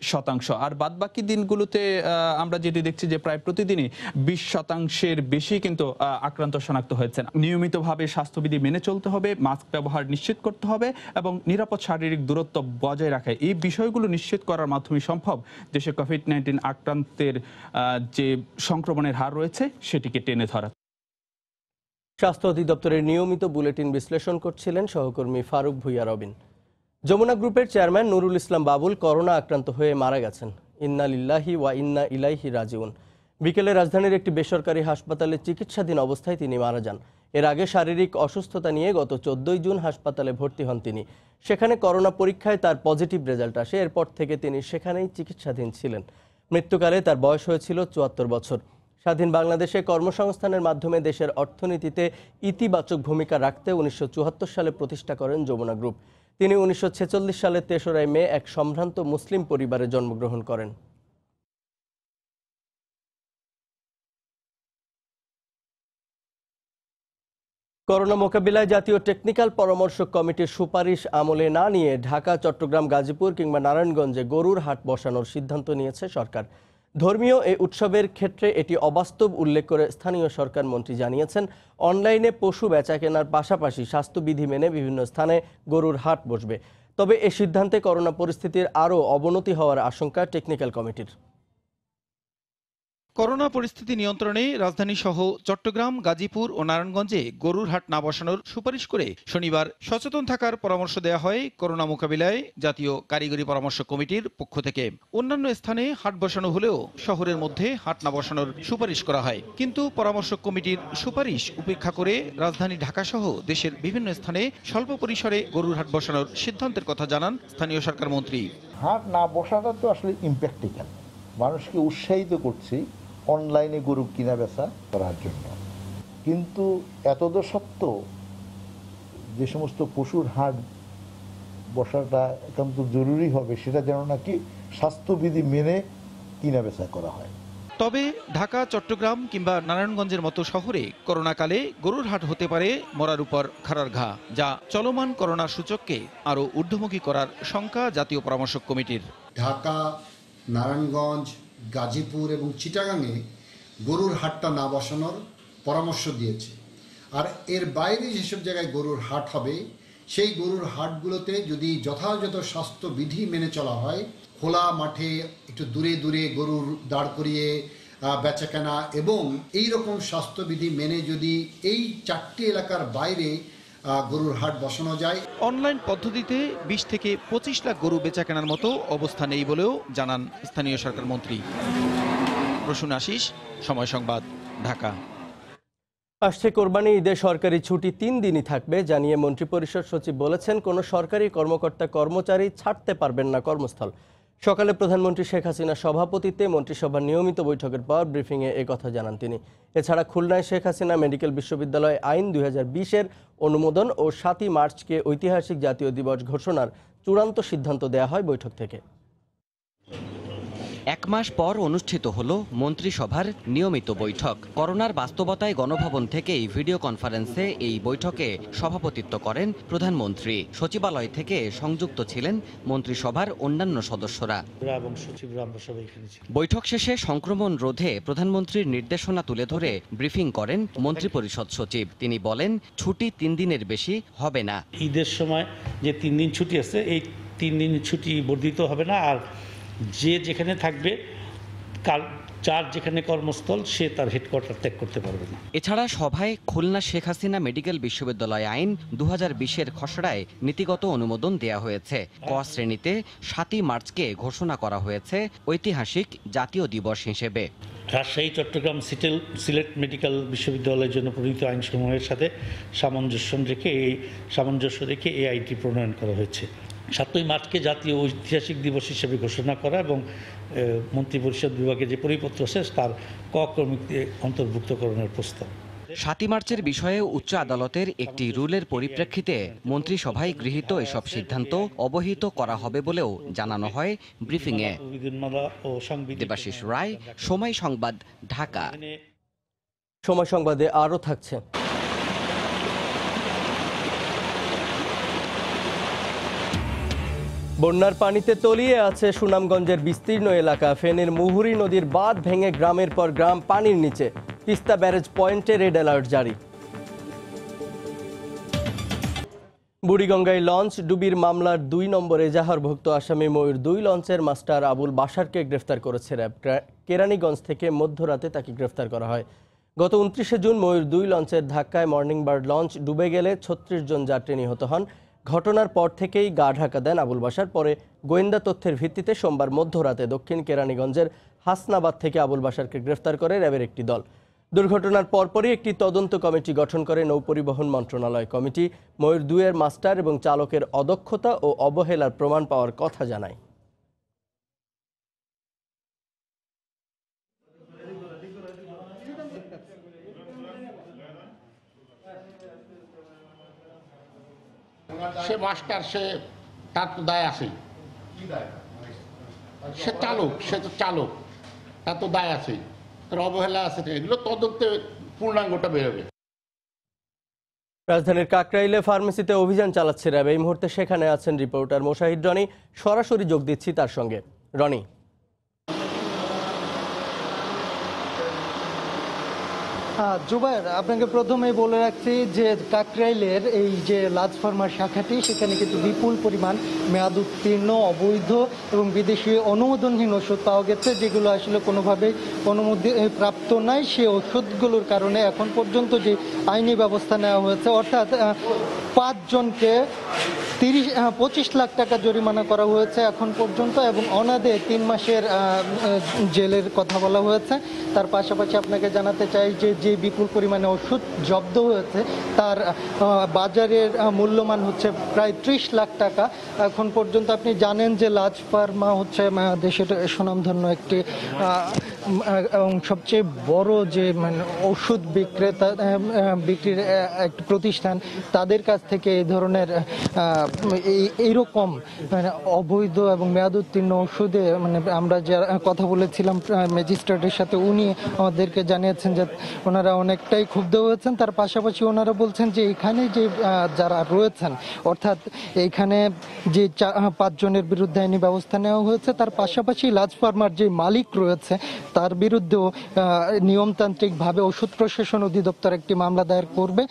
আর বাদবাকি দিনগুলোতে আমরা যেটি দেখছি যে প্রায় প্রতিদিনই 20% বেশি কিন্তু আক্রান্ত শনাক্ত হয়েছে। নিয়মিতভাবে স্বাস্থ্যবিধি মেনে চলতে হবে, মাস্ক ব্যবহার নিশ্চিত করতে হবে এবং নিরাপদ শারীরিক দূরত্ব বজায় রাখা, এই বিষয়গুলো নিশ্চিত করার মাধ্যমে সম্ভব দেশে কোভিড-19 আক্রান্তের যে সংক্রমণের হার রয়েছে সেটিকে টেনে ধরা। স্বাস্থ্য অধিদপ্তরের নিয়মিত বুলেটিন বিশ্লেষণ করছিলেন সহকর্মী ফারুক ভুঁইয়া রবিন। যমুনা গ্রুপের চেয়ারম্যান নুরুল ইসলাম বাবুল করোনা আক্রান্ত হয়ে মারা গেছেন। ইন্না লিল্লাহি ওয়া ইন্না ইলাইহি রাজিউন। বিকেলে রাজধানীর একটি বেসরকারি হাসপাতালে চিকিৎসাধীন অবস্থায় তিনি মারা যান। এর আগে শারীরিক অসুস্থতা নিয়ে গত 14 জুন হাসপাতালে ভর্তি হন তিনি। সেখানে করোনা পরীক্ষায় তার পজিটিভ রেজাল্ট আসে। এরপর থেকে তিনি সেখানেই চিকিৎসাধীন ছিলেন। মৃত্যুকালে তার বয়স হয়েছিল 74 বছর। স্বাধীন বাংলাদেশে কর্মসংস্থানের মাধ্যমে দেশের অর্থনীতিতে ইতিবাচক ভূমিকা রাখতে 1974 সালে প্রতিষ্ঠা করেন যমুনা গ্রুপ। তিনি 1946 সালের 3রা মে এক সম্ভ্রান্ত মুসলিম পরিবারে জন্মগ্রহণ করেন। করোনা মোকাবিলায় জাতীয় টেকনিক্যাল পরামর্শ কমিটির সুপারিশ আমলে না নিয়ে ঢাকা, চট্টগ্রাম, গাজীপুর কিংবা নারায়ণগঞ্জে গরুর হাট বসানোর সিদ্ধান্ত নিয়েছে সরকার। ধর্মীয় এই উৎসবের ক্ষেত্রে এটি অবাস্তব উল্লেখ করে স্থানীয় সরকার মন্ত্রী জানিয়েছেন, অনলাইনে পশু বেচাকেনার পাশাপাশি স্বাস্থ্যবিধি মেনে বিভিন্ন স্থানে গরুর হাট বসবে। তবে এ সিদ্ধান্তে করোনা পরিস্থিতির আরও অবনতি হওয়ার আশঙ্কা টেকনিক্যাল কমিটির। করোনা পরিস্থিতি নিয়ন্ত্রণে রাজধানী সহ চট্টগ্রাম, গাজীপুর ও নারায়ণগঞ্জে গরুর হাট না বসানোর সুপারিশ করে শনিবার সচেতন থাকার পরামর্শ দেওয়া হয় করোনা মোকাবিলায় জাতীয় কারিগরি পরামর্শ কমিটির পক্ষ থেকে। অন্যান্য স্থানে হাট বসানো হলেও শহরের মধ্যে হাট না বসানোর সুপারিশ করা হয়, কিন্তু পরামর্শ কমিটির সুপারিশ উপেক্ষা করে রাজধানী ঢাকা সহ দেশের বিভিন্ন স্থানে স্বল্প পরিসরে গরুর হাট বসানোর সিদ্ধান্তের কথা জানান স্থানীয় সরকার মন্ত্রী। হাট না বসাটা তো আসলে ইমপ্র্যাকটিক্যাল। মানুষকে উৎসাহিত করছি অনলাইনে গরু কিনা বেচা করার জন্য, কিন্তু এতদ সত্ত্বেও যে সমস্ত পশুর হাট বসাটা একান্ত জরুরি হবে সেটা যেন নাকি স্বাস্থ্যবিধি মেনে কিনা বেচা করা হয়। তবে ঢাকা, চট্টগ্রাম কিংবা নারায়ণগঞ্জের মতো শহরে করোনাকালে গরুর হাট হতে পারে মরার উপর খাড়ার ঘা, যা চলমান করোনা সূচককে আরও ঊর্ধ্বমুখী করার শঙ্কা জাতীয় পরামর্শক কমিটির। ঢাকা, নারায়ণগঞ্জ, গাজীপুর এবং চিটাগাংয়ে গরুর হাটটা না বসানোর পরামর্শ দিয়েছে। আর এর বাইরে যেসব জায়গায় গরুর হাট হবে সেই গরুর হাটগুলোতে যদি যথাযথ স্বাস্থ্যবিধি মেনে চলা হয়, খোলা মাঠে একটু দূরে দূরে গরুর দাঁড় করিয়ে বেচাকেনা এবং এই রকম স্বাস্থ্যবিধি মেনে যদি এই 4টি এলাকার বাইরে গরুর হাট বসানো যায়। অনলাইন পদ্ধতিতে 20 থেকে 25 লাখ গরু বেচাকেনার মতো অবস্থা নেই বলেও জানান স্থানীয় সরকার মন্ত্রী। প্রসূন আশিস, সময় সংবাদ, ঢাকা। আসছে কোরবানি ঈদে সরকারি ছুটি 3 দিনই থাকবে জানিয়ে মন্ত্রিপরিষদ সচিব বলেছেন, কোনো সরকারি কর্মকর্তা কর্মচারী ছাড়তে পারবেন না কর্মস্থল। সকালে প্রধানমন্ত্রী শেখ হাসিনার সভাপতিত্বে মন্ত্রিসভার নিয়মিত বৈঠকের পর ব্রিফিংয়ে একথা জানান তিনি। এছাড়া খুলনায় শেখ হাসিনা মেডিকেল বিশ্ববিদ্যালয় আইন 2020-এর অনুমোদন ও 7ই মার্চকে ঐতিহাসিক জাতীয় দিবস ঘোষণার চূড়ান্ত সিদ্ধান্ত দেয়া হয় বৈঠক থেকে। 1 মাস পর অনুষ্ঠিত হলো মন্ত্রিসভার নিয়মিত বৈঠক। করোনার বাস্তবতায় গণভবন থেকেই ভিডিও কনফারেন্সে এই বৈঠকে সভাপতিত্ব করেন প্রধানমন্ত্রী। সচিবালয় থেকে সংযুক্ত ছিলেন মন্ত্রিসভার অন্যান্য সদস্যরা। বৈঠক শেষে সংক্রমণ রোধে প্রধানমন্ত্রীর নির্দেশনা তুলে ধরে ব্রিফিং করেন মন্ত্রিপরিষদ সচিব। তিনি বলেন, ছুটি 3 দিনের বেশি হবে না। ঈদের সময় যে 3 দিন ছুটি আছে, এই 3 দিন ছুটি বর্ধিত হবে না। আর যে যেখানে থাকবে, যার যেখানে কর্মস্থল, সে তার হেডকোয়ার্টার ত্যাগ করতে পারবে না। এছাড়া সভায় খুলনা শেখ হাসিনা মেডিকেল বিশ্ববিদ্যালয় আইন 2020-এর খসড়ায় নীতিগত অনুমোদন দেয়া হয়েছে। ক শ্রেণীতে 7ই মার্চকে ঘোষণা করা হয়েছে ঐতিহাসিক জাতীয় দিবস হিসেবে। রাজশাহী, চট্টগ্রাম, সিলেট মেডিকেল বিশ্ববিদ্যালয়ের জন্য প্রণীত আইনসমূহের সাথে সামঞ্জস্য রেখে এই আইনটি প্রণয়ন করা হয়েছে। 7ই মার্চকে জাতীয় ঐতিহাসিক দিবস হিসেবে ঘোষণা করা এবং মন্ত্রিপরিষদ বিভাগে যে পরিপত্র আছে তার ক ক্রমিকে অন্তর্ভুক্তকরণের প্রস্তাব। 7ই মার্চের বিষয়ে উচ্চ আদালতের একটি রুলের পরিপ্রেক্ষিতে মন্ত্রিসভায় গৃহীত এসব সিদ্ধান্ত অবহিত করা হবে বলেও জানানো হয় ব্রিফিংয়ে। দেবাশিস রায়, সময় সংবাদ, ঢাকা। সময় সংবাদে আরও থাকছে। বন্যার পানিতে তলিয়ে আছে সুনামগঞ্জের বিস্তীর্ণ এলাকা। ফেনীর মুহুরী নদীর বাঁধ ভেঙে গ্রামের পর গ্রাম পানির নিচে। তিস্তা ব্যারেজ পয়েন্টে রেড অ্যালার্ট জারি। বুড়িগঙ্গায় লঞ্চ ডুবির মামলার 2 নম্বর এজাহারভুক্ত আসামি ময়ূর 2 লঞ্চের মাস্টার আবুল বাশারকে গ্রেফতার করেছে র্যাব। কেরানীগঞ্জ থেকে মধ্যরাতে তাকে গ্রেফতার করা হয়। গত 29শে জুন ময়ূর 2 লঞ্চের ধাক্কায় মর্নিং বার্ড লঞ্চ ডুবে গেলে 36 জন যাত্রী নিহত হন। ঘটনার পর থেকেই গা ঢাকা দেন আবুল বাশার। পরে গোয়েন্দা তথ্যের ভিত্তিতে সোমবার মধ্যরাতে দক্ষিণ কেরানীগঞ্জের হাসনাবাদ থেকে আবুল বাশারকে গ্রেফতার করে র্যাবের একটি দল। দুর্ঘটনার পরপরই একটি তদন্ত কমিটি গঠন করে নৌপরিবহন মন্ত্রণালয়। কমিটি ময়ূর 2-এর মাস্টার এবং চালকের অদক্ষতা ও অবহেলার প্রমাণ পাওয়ার কথা জানায়। সে মাস্টার, সে তার তো দায় আছে, সে চালক, সে তো চালক, তার তো দায় আছে, তার অবহেলা আছে। এগুলো তদন্তে পূর্ণাঙ্গটা বেরোবে। রাজধানীর কাকরাইলে ফার্মেসিতে অভিযান চালাচ্ছে র্যাব। এই মুহূর্তে সেখানে আছেন রিপোর্টার মোশাহিদ রনি। সরাসরি যোগ দিচ্ছি তার সঙ্গে। রনি, জুবায়ের, আপনাকে প্রথমেই বলে রাখছি যে কাকরাইলের এই যে লাজ ফার্মার শাখাটি, সেখানে কিন্তু বিপুল পরিমাণ মেয়াদ উত্তীর্ণ, অবৈধ এবং বিদেশি অনুমোদনহীন ওষুধ পাওয়া গেছে, যেগুলো আসলে কোনোভাবেই অনুমোদন প্রাপ্ত নাই। সেই ওষুধগুলোর কারণে এখন পর্যন্ত যে আইনি ব্যবস্থা নেওয়া হয়েছে, অর্থাৎ 5 জনকে 25 লাখ টাকা জরিমানা করা হয়েছে এখন পর্যন্ত, এবং অনাদে 3 মাসের জেলের কথা বলা হয়েছে। তার পাশাপাশি আপনাকে জানাতে চাই যে বিপুল পরিমাণে ওষুধ জব্দ হয়েছে তার বাজারের মূল্যমান হচ্ছে প্রায় 30 লাখ টাকা এখন পর্যন্ত। আপনি জানেন যে লাজ ফার্মা হচ্ছে দেশের সুনামধন্য একটি এবং সবচেয়ে বড় যে ওষুধ বিক্রির একটি প্রতিষ্ঠান। তাদের কাছ থেকে এই ধরনের এইরকম অবৈধ এবং মেয়াদ উত্তীর্ণ ওষুধে আমরা যারা কথা বলেছিলাম ম্যাজিস্ট্রেটের সাথে, উনি আমাদেরকে জানিয়েছেন যে ওনারা অনেকটাই ক্ষুব্ধ হয়েছেন। তার পাশাপাশি ওনারা বলছেন যে এখানে যে যারা রয়েছেন, অর্থাৎ এইখানে যে 5 জনের বিরুদ্ধে আইনি ব্যবস্থা নেওয়া হয়েছে, তার পাশাপাশি লাজ ফার্মার যে মালিক রয়েছে তার বিরুদ্ধেও নিয়মতান্ত্রিকভাবে ওষুধ প্রশাসন অধিদপ্তর একটি মামলা দায়ের করবে।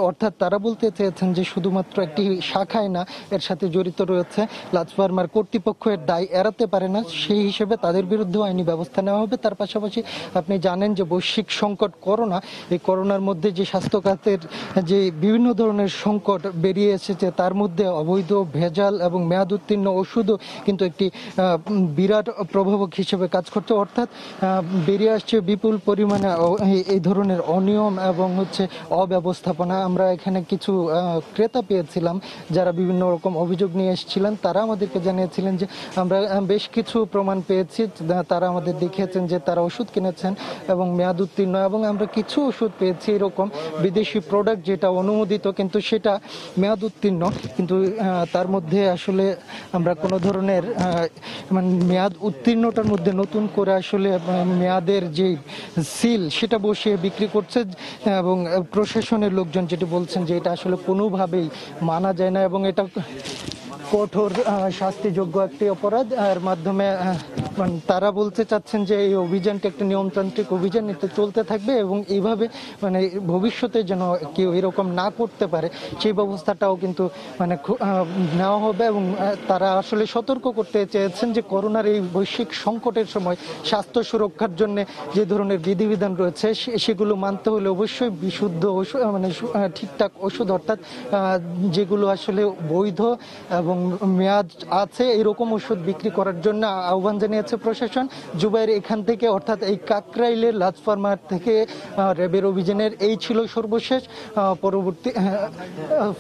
অর্থাৎ তারা বলতে চেয়েছেন যে শুধুমাত্র একটি শাখায় না, এর সাথে জড়িত রয়েছে লাজ ফার্মার কর্তৃপক্ষ, এর দায় এড়াতে পারে না, সেই হিসেবে তাদের বিরুদ্ধেও আইনি ব্যবস্থা নেওয়া হবে। তার পাশাপাশি আপনি জানেন যে বৈশ্বিক সংকট করোনা, এই করোনার মধ্যে যে স্বাস্থ্য খাতের যে বিভিন্ন ধরনের সংকট বেরিয়ে এসেছে, তার মধ্যে অবৈধ, ভেজাল এবং মেয়াদ উত্তীর্ণ ওষুধও কিন্তু একটি বিরাট প্রভাবক হিসেবে কাজ করছে। অর্থাৎ বেরিয়ে আসছে বিপুল পরিমাণে এই ধরনের অনিয়ম এবং অব্যবস্থাপনা। আমরা এখানে কিছু ক্রেতা পেয়েছিলাম যারা বিভিন্ন রকম অভিযোগ নিয়ে এসেছিলেন। তারা আমাদেরকে জানিয়েছিলেন যে আমরা বেশ কিছু প্রমাণ পেয়েছি। তারা আমাদের দেখিয়েছেন যে তারা ওষুধ কিনেছেন এবং মেয়াদ উত্তীর্ণ, এবং আমরা কিছু ওষুধ পেয়েছি এরকম বিদেশি প্রোডাক্ট যেটা অনুমোদিত কিন্তু সেটা মেয়াদ উত্তীর্ণ, কিন্তু তার মধ্যে আসলে আমরা কোনো ধরনের মেয়াদ উত্তীর্ণটার মধ্যে নতুন করে আসলে মেয়াদের যে সিল সেটা বসিয়ে বিক্রি করছে, এবং প্রশাসনের লোকজন যেটি বলছেন যে এটা আসলে কোনোভাবেই মানা যায় না এবং এটা কঠোর শাস্তিযোগ্য একটি অপরাধ। এর মাধ্যমে তারা বলতে চাচ্ছেন যে এই অভিযানটি একটা নিয়মতান্ত্রিক অভিযান, এটা চলতে থাকবে এবং এইভাবে ভবিষ্যতে যেন কেউ এরকম না করতে পারে সেই ব্যবস্থাটাও কিন্তু নেওয়া হবে। এবং তারা আসলে সতর্ক করতে চেয়েছেন যে করোনার এই বৈশ্বিক সংকটের সময় স্বাস্থ্য সুরক্ষার জন্য যে ধরনের বিধিবিধান রয়েছে সেগুলো মানতে হলে অবশ্যই বিশুদ্ধ ওষুধ, ঠিকঠাক ওষুধ, অর্থাৎ যেগুলো আসলে বৈধ এবং মেয়াদ আছে এরকম ওষুধ বিক্রি করার জন্য আহ্বান জানিয়েছে প্রশাসন। জুবাইর, এখান থেকে অর্থাৎ এই কাকরাইলের লাজ ফার্মার থেকে র্যাবের অভিযানের এই ছিল সর্বশেষ। পরবর্তী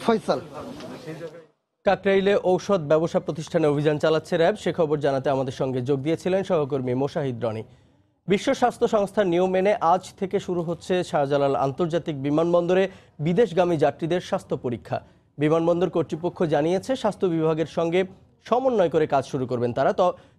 ফয়সাল। কাকরাইলে ঔষধ ব্যবসা প্রতিষ্ঠানে অভিযান চালাচ্ছে র্যাব, সে খবর জানাতে আমাদের সঙ্গে যোগ দিয়েছিলেন সহকর্মী মোশাহিদ রনি। বিশ্ব স্বাস্থ্য সংস্থার নিয়ম মেনে আজ থেকে শুরু হচ্ছে শাহজালাল আন্তর্জাতিক বিমানবন্দরে বিদেশগামী যাত্রীদের স্বাস্থ্য পরীক্ষা। বিমানবন্দর কর্তৃপক্ষ জানিয়েছে স্বাস্থ্য বিভাগের সঙ্গে সমন্বয় করে কাজ শুরু করবেন তারা।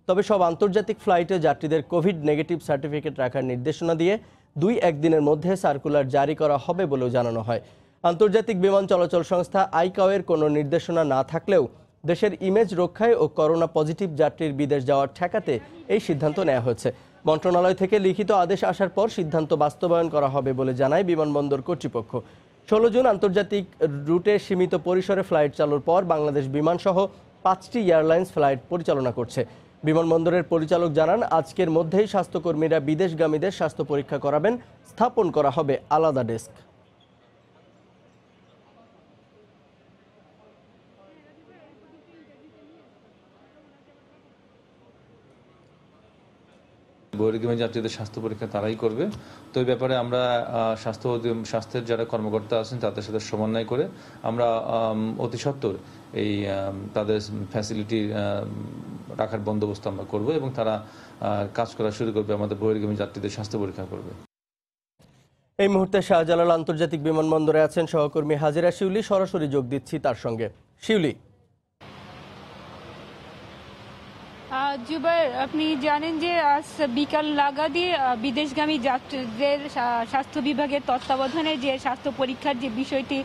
তবে সব আন্তর্জাতিক ফ্লাইটে যাত্রীদের কোভিড নেগেটিভ সার্টিফিকেট রাখার নির্দেশনা দিয়ে 2-1 দিনের মধ্যে সার্কুলার জারি করা হবে বলেও জানানো হয়। আন্তর্জাতিক বিমান চলাচল সংস্থা আইকাওয়ের কোনো নির্দেশনা না থাকলেও দেশের ইমেজ রক্ষায় ও করোনা পজিটিভ যাত্রীর বিদেশ যাওয়ার ঠেকাতে এই সিদ্ধান্ত নেওয়া হয়েছে। মন্ত্রণালয় থেকে লিখিত আদেশ আসার পর সিদ্ধান্ত বাস্তবায়ন করা হবে বলে জানায় বিমানবন্দর কর্তৃপক্ষ। 16 জুন আন্তর্জাতিক রুটে সীমিত পরিসরে ফ্লাইট চালুর পর বাংলাদেশ বিমানসহ 5টি এয়ারলাইন্স ফ্লাইট পরিচালনা করছে। বিমানবন্দরের পরিচালক জানান, আজকের মধ্যেই স্বাস্থ্যকর্মীরা বিদেশগামীদের স্বাস্থ্য পরীক্ষা করাবেন। স্থাপন করা হবে আলাদা ডেস্ক। বহির্গামী যাত্রীদের স্বাস্থ্য পরীক্ষা তারাই করবে। তো এই ব্যাপারে আমরা স্বাস্থ্যের যারা কর্মকর্তা আছেন তাদের সাথে সমন্বয় করে আমরা অতি সত্বর এই তাদের ফ্যাসিলিটি রাখার বন্দোবস্ত আমরা করব এবং তারা কাজ করা শুরু করবে, আমাদের বহির্গামী যাত্রীদের স্বাস্থ্য পরীক্ষা করবে। এই মুহূর্তে শাহজালাল আন্তর্জাতিক বিমানবন্দরে আছেন সহকর্মী হাজিরা শিউলি, সরাসরি যোগ দিচ্ছি তার সঙ্গে। শিউলি, জুবাইর, আপনি জানেন যে আজ বিকাল নাগাদই বিদেশগামী যাত্রীদের স্বাস্থ্য বিভাগের তত্ত্বাবধানে যে স্বাস্থ্য পরীক্ষার যে বিষয়টি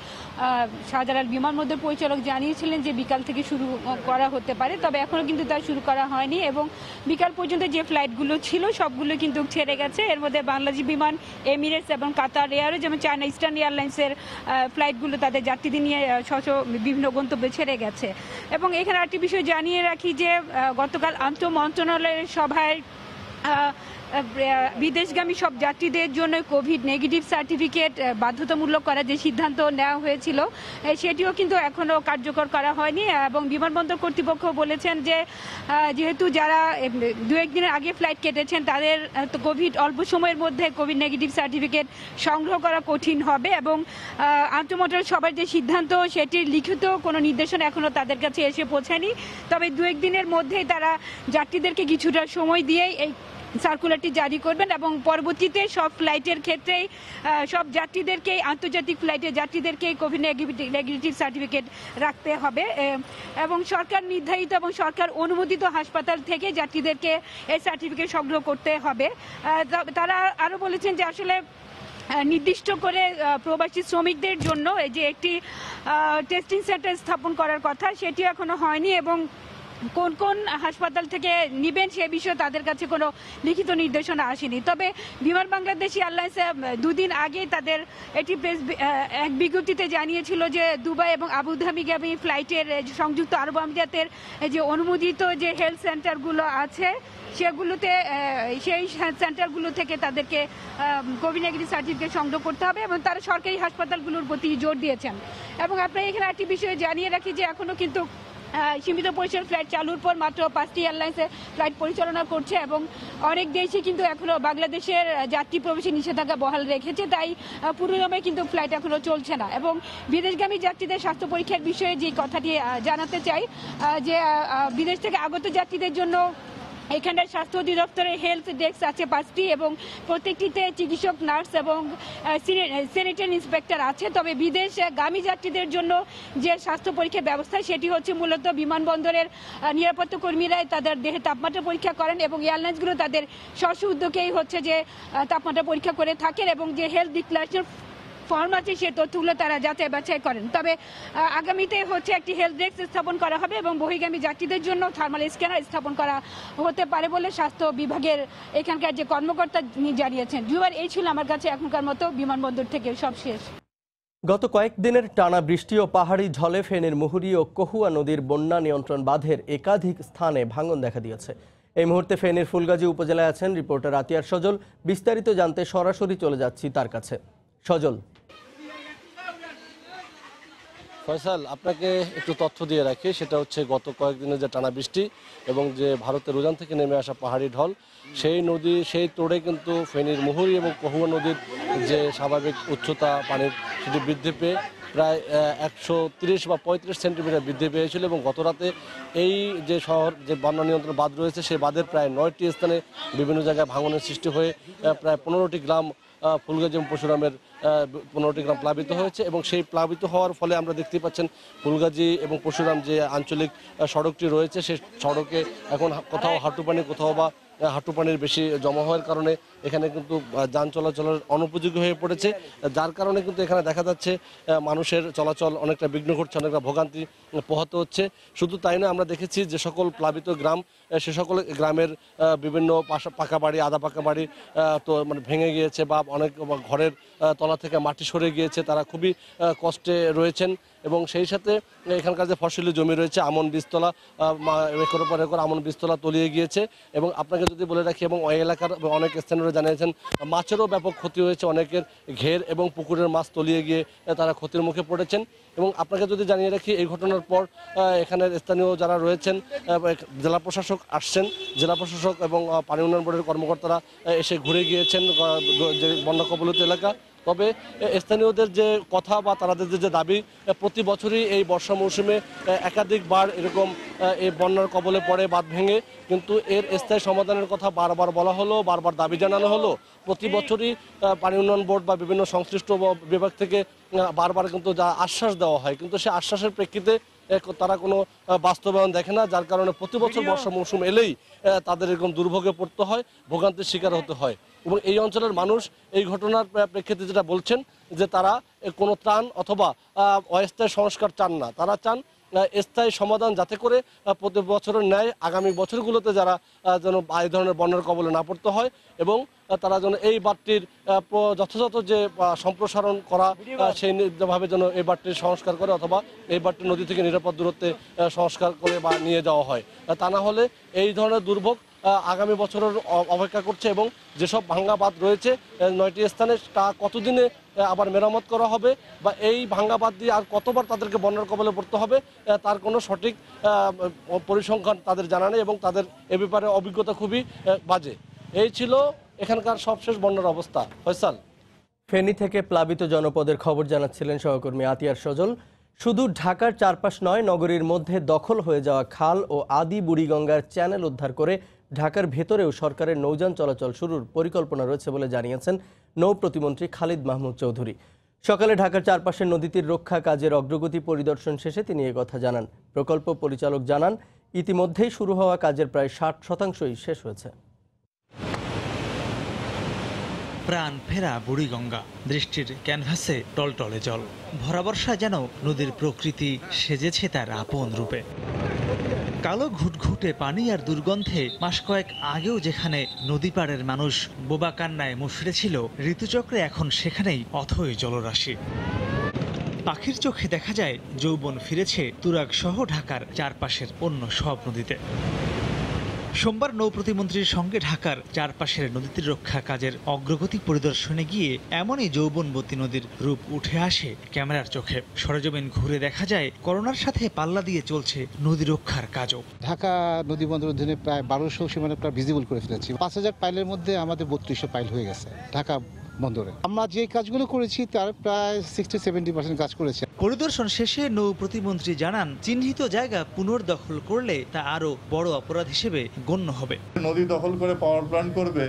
শাহজালাল বিমানবন্দর পরিচালক জানিয়েছিলেন যে বিকাল থেকে শুরু করা হতে পারে, তবে এখনও কিন্তু তা শুরু করা হয়নি এবং বিকাল পর্যন্ত যে ফ্লাইটগুলো ছিল সবগুলো কিন্তু ছেড়ে গেছে। এর মধ্যে বাংলাদেশ বিমান, এমিরেটস এবং কাতার এয়ারও, যেমন চায়না ইস্টার্ন এয়ারলাইন্সের ফ্লাইটগুলো তাদের যাত্রীদের নিয়ে বিভিন্ন গন্তব্যে ছেড়ে গেছে। এবং এখানে আরেকটি বিষয় জানিয়ে রাখি যে গতকাল আন্তঃ মন্ত্রণালয়ের সভায় বিদেশগামী সব যাত্রীদের জন্য কোভিড নেগেটিভ সার্টিফিকেট বাধ্যতামূলক করার যে সিদ্ধান্ত নেওয়া হয়েছিল সেটিও কিন্তু এখনও কার্যকর করা হয়নি। এবং বিমানবন্দর কর্তৃপক্ষ বলেছেন যে যেহেতু যারা 2-1 দিনের আগে ফ্লাইট কেটেছেন তাদের কোভিড অল্প সময়ের মধ্যে কোভিড নেগেটিভ সার্টিফিকেট সংগ্রহ করা কঠিন হবে এবং আন্তঃমন্ত্রণালয় সভার যে সিদ্ধান্ত সেটির লিখিত কোনো নির্দেশনা এখনও তাদের কাছে এসে পৌঁছায়নি। তবে 2-1 দিনের মধ্যেই তারা যাত্রীদেরকে কিছুটা সময় দিয়েই এই সার্কুলারটি জারি করবেন এবং পরবর্তীতে সব ফ্লাইটের ক্ষেত্রেই সব যাত্রীদেরকেই, আন্তর্জাতিক ফ্লাইটের যাত্রীদেরকেই কোভিড নেগেটিভ সার্টিফিকেট রাখতে হবে এবং সরকার নির্ধারিত এবং সরকার অনুমোদিত হাসপাতাল থেকে যাত্রীদেরকে এই সার্টিফিকেট সংগ্রহ করতে হবে। তারা আরও বলেছেন যে আসলে নির্দিষ্ট করে প্রবাসী শ্রমিকদের জন্য যে একটি টেস্টিং সেন্টার স্থাপন করার কথা সেটি এখনো হয়নি এবং কোন কোন হাসপাতাল থেকে নেবেন সে বিষয়ে তাদের কাছে কোনো লিখিত নির্দেশনা আসেনি। তবে বিমান বাংলাদেশ এয়ারলাইন্স 2 দিন আগে তাদের এটি এক বিজ্ঞপ্তিতে জানিয়েছিল যে দুবাই এবং আবুধাবিগামী ফ্লাইটের সংযুক্ত আরব আমিরাতের যে অনুমোদিত যে হেলথ সেন্টারগুলো আছে সেগুলোতে, সেই সেন্টারগুলো থেকে তাদেরকে কোভিড নেগেটিভ সার্টিফিকেট সংগ্রহ করতে হবে এবং তারা সরকারি হাসপাতালগুলোর প্রতি জোর দিয়েছেন। এবং আপনারা এখানে একটি বিষয়ে জানিয়ে রাখি যে এখনও কিন্তু সীমিত পরিসর ফ্লাইট চালুর পর মাত্র 5টি এয়ারলাইন্সে ফ্লাইট পরিচালনা করছে এবং অনেক দেশই কিন্তু এখনও বাংলাদেশের যাত্রী প্রবেশে নিষেধাজ্ঞা বহাল রেখেছে, তাই পুরোদমে কিন্তু ফ্লাইট এখনও চলছে না। এবং বিদেশগামী যাত্রীদের স্বাস্থ্য পরীক্ষার বিষয়ে যে কথাটি জানাতে চাই যে বিদেশ থেকে আগত যাত্রীদের জন্য এখানে স্বাস্থ্য অধিদপ্তরের হেলথ ডেস্ক আছে 5টি এবং প্রত্যেকটিতে চিকিৎসক, নার্স এবং স্যানিটারি ইন্সপেক্টর আছে। তবে বিদেশগামী যাত্রীদের জন্য যে স্বাস্থ্য পরীক্ষার ব্যবস্থা সেটি হচ্ছে মূলত বিমানবন্দরের নিরাপত্তা কর্মীরাই তাদের দেহে তাপমাত্রা পরীক্ষা করেন এবং এয়ারলাইন্সগুলো তাদের স্ব উদ্যোগেই হচ্ছে যে তাপমাত্রা পরীক্ষা করে থাকেন এবং যে হেলথ ডিক্লারেশন ফর্ম আছে সেই তথ্যগুলো তারা যাচাই বাছাই করেন। তবে আগামীতে হচ্ছে একটি হেলথ ডেস্ক স্থাপন করা হবে এবং বহির্গামী যাত্রীদের জন্য থার্মাল স্ক্যানার স্থাপন করা হতে পারে বলে স্বাস্থ্য বিভাগের এখানকার যে কর্মকর্তা জানিয়েছেন। জুয়ার, এই ছিল আমার কাছে এখনকার মতো বিমানবন্দর থেকে সব শেষ। গত কয়েকদিনের টানা বৃষ্টি ও পাহাড়ি ঝলে ফেনীর মুহুরী ও কহুয়া নদীর বন্যা নিয়ন্ত্রণ বাঁধের একাধিক স্থানে ভাঙন দেখা দিয়েছে। এই মুহূর্তে ফেনীর ফুলগাজী উপজেলায় আছেন রিপোর্টার আতিয়ার সজল। বিস্তারিত জানতে সরাসরি চলে যাচ্ছি তার কাছে। সজল। ফয়সাল, আপনাকে একটু তথ্য দিয়ে রাখি, সেটা হচ্ছে গত কয়েকদিনের যে টানা বৃষ্টি এবং যে ভারতের উজান থেকে নেমে আসা পাহাড়ি ঢল, সেই নদী সেই তোড়ে কিন্তু ফেনীর মুহুরী এবং কহুয়া নদীর যে স্বাভাবিক উচ্চতা পানির সেটি বৃদ্ধি পেয়ে প্রায় 130 বা 35 সেন্টিমিটার বৃদ্ধি পেয়েছিল এবং গতরাতে এই যে শহর যে বন্যা নিয়ন্ত্রণ বাঁধ রয়েছে সেই বাঁধের প্রায় 9টি স্থানে বিভিন্ন জায়গায় ভাঙনের সৃষ্টি হয়ে প্রায় 15টি গ্রাম ফুলগাজী এবং পরশুরামের 15টি গ্রাম প্লাবিত হয়েছে এবং সেই প্লাবিত হওয়ার ফলে আমরা দেখতে পাচ্ছেন ফুলগাজী এবং পরশুরাম যে আঞ্চলিক সড়কটি রয়েছে সেই সড়কে এখন কোথাও হাঁটু পানি, কোথাও বা হাঁটু পানির বেশি জমা হওয়ার কারণে এখানে কিন্তু যান চলাচলের অনুপযোগী হয়ে পড়েছে, যার কারণে কিন্তু এখানে দেখা যাচ্ছে মানুষের চলাচল অনেকটা বিঘ্ন ঘটছে, অনেকটা ভোগান্তি পোহাতে হচ্ছে। শুধু তাই নয়, আমরা দেখেছি যে সকল প্লাবিত গ্রাম, সে সকল গ্রামের বিভিন্ন পাকা বাড়ি, আধা পাকা বাড়ি তো মানে ভেঙে গিয়েছে বা অনেক ঘরের তলা থেকে মাটি সরে গিয়েছে, তারা খুবই কষ্টে রয়েছেন। এবং সেই সাথে এখানকার যে ফসলি জমি রয়েছে আমন বীজতলা, একর পর একর আমন বীজতলা তলিয়ে গিয়েছে। এবং আপনাকে যদি বলে রাখি, এবং ওই এলাকার অনেক স্থানীয়রা জানিয়েছেন মাছেরও ব্যাপক ক্ষতি হয়েছে, অনেকের ঘের এবং পুকুরের মাছ তলিয়ে গিয়ে তারা ক্ষতির মুখে পড়েছেন। এবং আপনাকে যদি জানিয়ে রাখি, এই ঘটনার পর এখানের স্থানীয় যারা রয়েছেন, জেলা প্রশাসক আসছেন, জেলা প্রশাসক এবং পানি উন্নয়ন বোর্ডের কর্মকর্তারা এসে ঘুরে গিয়েছেন যে বন্যা কবলিত এলাকা। তবে স্থানীয়দের যে কথা বা তাদের যে দাবি, প্রতি বছরই এই বর্ষা মৌসুমে একাধিকবার এরকম এই বন্যার কবলে পড়ে বাঁধ ভেঙে, কিন্তু এর স্থায়ী সমাধানের কথা বারবার বলা হলো, বারবার দাবি জানানো হলো। প্রতি বছরই পানি উন্নয়ন বোর্ড বা বিভিন্ন সংশ্লিষ্ট বিভাগ থেকে বারবার কিন্তু যা আশ্বাস দেওয়া হয়, কিন্তু সে আশ্বাসের প্রেক্ষিতে তারা কোনো বাস্তবায়ন দেখে না, যার কারণে প্রতি বছর বর্ষা মৌসুম এলেই তাদের এরকম দুর্ভোগে পড়তে হয়, ভোগান্তির শিকার হতে হয়। এবং এই অঞ্চলের মানুষ এই ঘটনার প্রেক্ষিতে যেটা বলছেন যে তারা কোনো ত্রাণ অথবা অস্থায়ী সংস্কার চান না, তারা চান স্থায়ী সমাধান, যাতে করে প্রতি বছরের ন্যায় আগামী বছরগুলোতে যারা যেন এই ধরনের বন্যার কবলে না পড়তে হয় এবং তারা যেন এই বাঁধটির যথাযথ যে সম্প্রসারণ করা সেইভাবে যেন এই বাঁধটির সংস্কার করে অথবা এই বাঁধটি নদী থেকে নিরাপদ দূরত্বে সংস্কার করে বা নিয়ে যাওয়া হয়। তা না হলে এই ধরনের দুর্ভোগ আগামী বছরের অপেক্ষা করছে এবং যেসব ভাঙ্গা বাঁধ রয়েছে 9টি স্থানে তা কতদিনে আবার মেরামত করা হবে বা এই ভাঙ্গা বাঁধ দিয়ে আর কতবার তাদেরকে বন্যার কবলে পড়তে হবে তার কোনো সঠিক পরিসংখ্যান তাদের জানা নেই এবং তাদের এ ব্যাপারে অভিজ্ঞতা খুবই বাজে। এই ছিল এখানকার সবশেষ বন্যার অবস্থা। ফয়সাল। ফেনী থেকে প্লাবিত জনপদের খবর জানাচ্ছিলেন সহকর্মী আতিয়ার সজল। শুধু ঢাকার চারপাশ নয়, নগরীর মধ্যে দখল হয়ে যাওয়া খাল ও আদি বুড়িগঙ্গার চ্যানেল উদ্ধার করে ঢাকার ভেতরেও সরকারের নৌযান চলাচল শুরুর পরিকল্পনা রয়েছে বলে জানিয়েছেন নৌ প্রতিমন্ত্রী খালিদ মাহমুদ চৌধুরী। সকালে ঢাকার চারপাশের নদীটির রক্ষা কাজের অগ্রগতি পরিদর্শন শেষে তিনি কথা জানান। প্রকল্প পরিচালক জানান, ইতিমধ্যেই শুরু হওয়া কাজের প্রায় 60% শেষ হয়েছে। প্রাণ ফেরা বুড়িগঙ্গা, দৃষ্টির ক্যানভাসে টলটলে জল, ভরা বর্ষা যেন নদীর প্রকৃতি সেজেছে তার আপন রূপে। কালো ঘুটঘুটে পানি আর দুর্গন্ধে মাস কয়েক আগেও যেখানে নদী পাড়ের মানুষ বোবা কান্নায় মুষড়ে ছিল, ঋতুচক্রে এখন সেখানেই অথই জলরাশি। পাখির চোখে দেখা যায় যৌবন ফিরেছে তুরাগ সহ ঢাকার চারপাশের অন্য সব নদীতে। সোমবার নৌ প্রতিমন্ত্রীর সঙ্গে ঢাকার চারপাশের নদীটির রক্ষা কাজের অগ্রগতি পরিদর্শনে গিয়ে এমনই যৌবনবতী নদীর রূপ উঠে আসে ক্যামেরার চোখে। সরেজমিন ঘুরে দেখা যায় করোনার সাথে পাল্লা দিয়ে চলছে নদী রক্ষার কাজও। ঢাকা নদী বন্দর অধীনে প্রায় 1200 সীমানা প্রায় ভিজিবল করে ফেলেছি। 5000 পাইলের মধ্যে আমাদের 3200 পাইল হয়ে গেছে ঢাকা বন্দরে। আমরা যে কাজগুলো করেছি তার প্রায় 60-70% কাজ করেছে। পরিদর্শন শেষে নৌ প্রতিমন্ত্রী জানান, চিহ্নিত জায়গা পুনর্দখল করলে তা আরো বড় অপরাধ হিসেবে গণ্য হবে। নদী দখল করে পাওয়ার প্ল্যান্ট করবে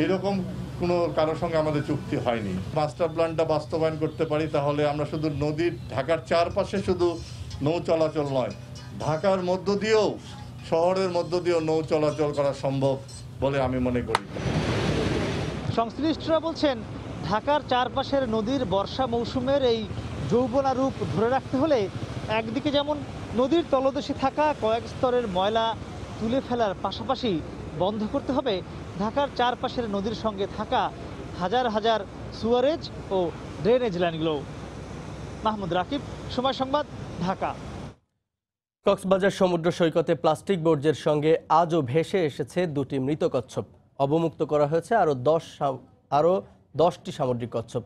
এইরকম কোনো কারোর সঙ্গে আমাদের চুক্তি হয়নি। মাস্টার প্ল্যানটা বাস্তবায়ন করতে পারি তাহলে আমরা শুধু নদীর ঢাকার চারপাশে শুধু নৌ চলাচল নয়, ঢাকার মধ্য দিয়েও শহরের মধ্য দিয়েও নৌ চলাচল করা সম্ভব বলে আমি মনে করি। সংশ্লিষ্টরা বলছেন, ঢাকার চারপাশের নদীর বর্ষা মৌসুমের এই যৌবনা রূপ ধরে রাখতে হলে একদিকে যেমন নদীর তলদেশে থাকা কয়েক স্তরের ময়লা তুলে ফেলার পাশাপাশি বন্ধ করতে হবে ঢাকার চারপাশের নদীর সঙ্গে থাকা হাজার হাজার সুয়ারেজ ও ড্রেনেজ লাইনগুলো। মাহমুদ রাকিব, সময় সংবাদ, ঢাকা। কক্সবাজার সমুদ্র সৈকতে প্লাস্টিক বর্জ্যের সঙ্গে আজও ভেসে এসেছে 2টি মৃত কচ্ছপ। অবমুক্ত করা হয়েছে আরও 10টি সামুদ্রিক কচ্ছপ।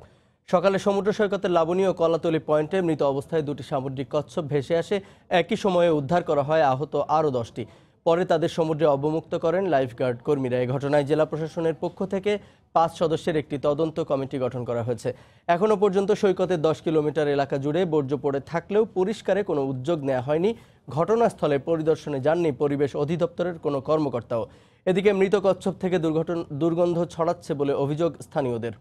সকালে সমুদ্র সৈকতের লাবণী ও কলাতলি পয়েন্টে মৃত অবস্থায় 2টি সামুদ্রিক কচ্ছপ ভেসে আসে। একই সময়ে উদ্ধার করা হয় আহত আরও 10টি। পরে তাদের সমুদ্রে অবমুক্ত করেন লাইফগার্ড কর্মীরা। এই ঘটনায় জেলা প্রশাসনের পক্ষ থেকে 5 সদস্যের একটি তদন্ত কমিটি গঠন করা হয়েছে। এখনও পর্যন্ত সৈকতের 10 কিলোমিটার এলাকা জুড়ে বর্জ্য পড়ে থাকলেও পরিষ্কারে কোনো উদ্যোগ নেওয়া হয়নি। ঘটনাস্থলে পরিদর্শনে যাননি পরিবেশ অধিদপ্তরের কোনো কর্মকর্তাও। এদিকে মৃত কচ্ছপ থেকে দুর্গন্ধ ছড়াচ্ছে বলে অভিযোগ স্থানীয়দের।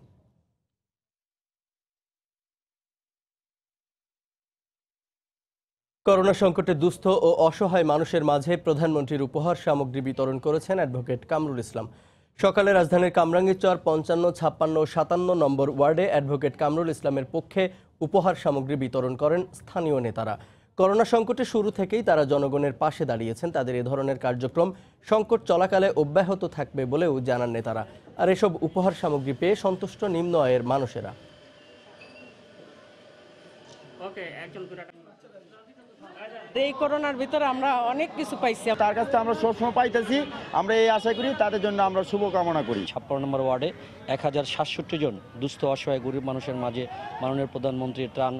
করোনা সংকটে দুস্থ ও অসহায় মানুষের মাঝে প্রধানমন্ত্রীর উপহার সামগ্রী বিতরণ করেছেন অ্যাডভোকেট কামরুল ইসলাম। সকালে রাজধানীর কামরাঙ্গীরচর 55, 56 ও 57 নম্বর ওয়ার্ডে অ্যাডভোকেট কামরুল ইসলামের পক্ষে উপহার সামগ্রী বিতরণ করেন স্থানীয় নেতারা। করোনা সংকটে শুরু থেকেই তারা জনগণের পাশে দাঁড়িয়েছেন। তাদের এ ধরনের কার্যক্রম সংকট চলাকালে অব্যাহত থাকবে বলেও জানান নেতারা। আর এসব উপহার সামগ্রী পেয়ে সন্তুষ্ট নিম্ন আয়ের মানুষেরা। এই করোনার ভিতরে আমরা অনেক কিছু পাইছি, তার কাছে আমরা সবসময় পাইতেছি। আমরা এই আশা করি তাদের জন্য আমরা শুভকামনা করি। 56 নম্বর ওয়ার্ডে 1067 জন দুস্থ অসহায় গরিব মানুষের মাঝে মাননীয় প্রধানমন্ত্রীর ত্রাণ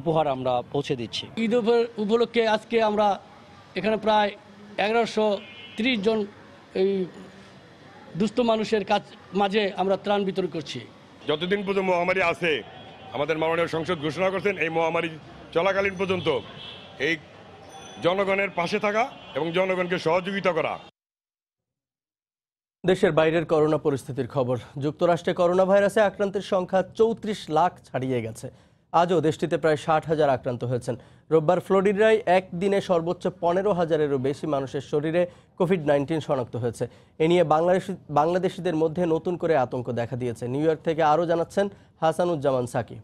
উপহার আমরা পৌঁছে দিচ্ছি। ঈদ উপলক্ষে আজকে আমরা এখানে প্রায় 1130 জন এই দুস্থ মানুষের মাঝে আমরা ত্রাণ বিতরণ করছি। যতদিন পর্যন্ত মহামারী আছে, আমাদের মাননীয় সংসদ ঘোষণা করছেন এই মহামারী চলাকালীন পর্যন্ত এই জনগণের পাশে থাকা এবং জনগণকে সহযোগিতা করা। দেশের বাইরের করোনা পরিস্থিতির খবর। যুক্তরাষ্ট্রে করোনা ভাইরাসে আক্রান্তের সংখ্যা 34 লাখ ছাড়িয়ে গেছে। আজও দেশটিতে প্রায় 60,000 আক্রান্ত হয়েছেন। রোববার ফ্লোরিডায় একদিনে সর্বোচ্চ 15,000-এরও বেশি মানুষের শরীরে কোভিড-19 শনাক্ত হয়েছে। এ নিয়ে বাংলাদেশিদের মধ্যে নতুন করে আতঙ্ক দেখা দিয়েছে। নিউ ইয়র্ক থেকে আরও জানাচ্ছেন হাসানুজ্জামান সাকি।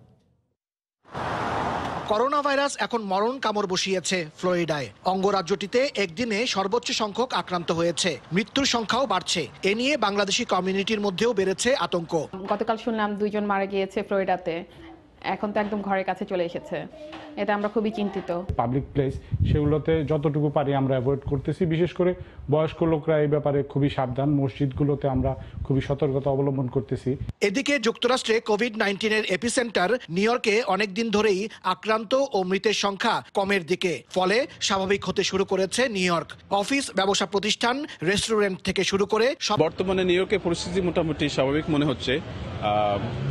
করোনা ভাইরাস এখন মরণ কামড় বসিয়েছে ফ্লোরিডায়। অঙ্গরাজ্যটিতে একদিনে সর্বোচ্চ সংখ্যক আক্রান্ত হয়েছে, মৃত্যুর সংখ্যাও বাড়ছে। এ নিয়ে বাংলাদেশি কমিউনিটির মধ্যেও বেড়েছে আতঙ্ক। গতকাল শুনলাম 2 জন মারা গিয়েছে ফ্লোরিডাতে, এখন তো একদম ঘরের কাছে চলে এসেছে। এতে আমরা খুবই চিন্তিত। পাবলিক প্লেস সেগুলোতে যতটুকু পারি আমরা অ্যাভয়েড করতেছি, বিশেষ করে বয়স্ক লোকরা এই ব্যাপারে খুবই সাবধান। মসজিদগুলোতে আমরা খুবই সতর্কতা অবলম্বন করতেছি। এদিকে যুক্তরাষ্ট্রে কোভিড-19-এর এপিসেন্টার নিউ ইয়র্কে অনেকদিন ধরেই আক্রান্ত ও মৃতের সংখ্যা কমের দিকে, ফলে স্বাভাবিক হতে শুরু করেছে নিউ ইয়র্ক। অফিস, ব্যবসা প্রতিষ্ঠান, রেস্টুরেন্ট থেকে শুরু করে বর্তমানে নিউ ইয়র্কের পরিস্থিতি মোটামুটি স্বাভাবিক মনে হচ্ছে,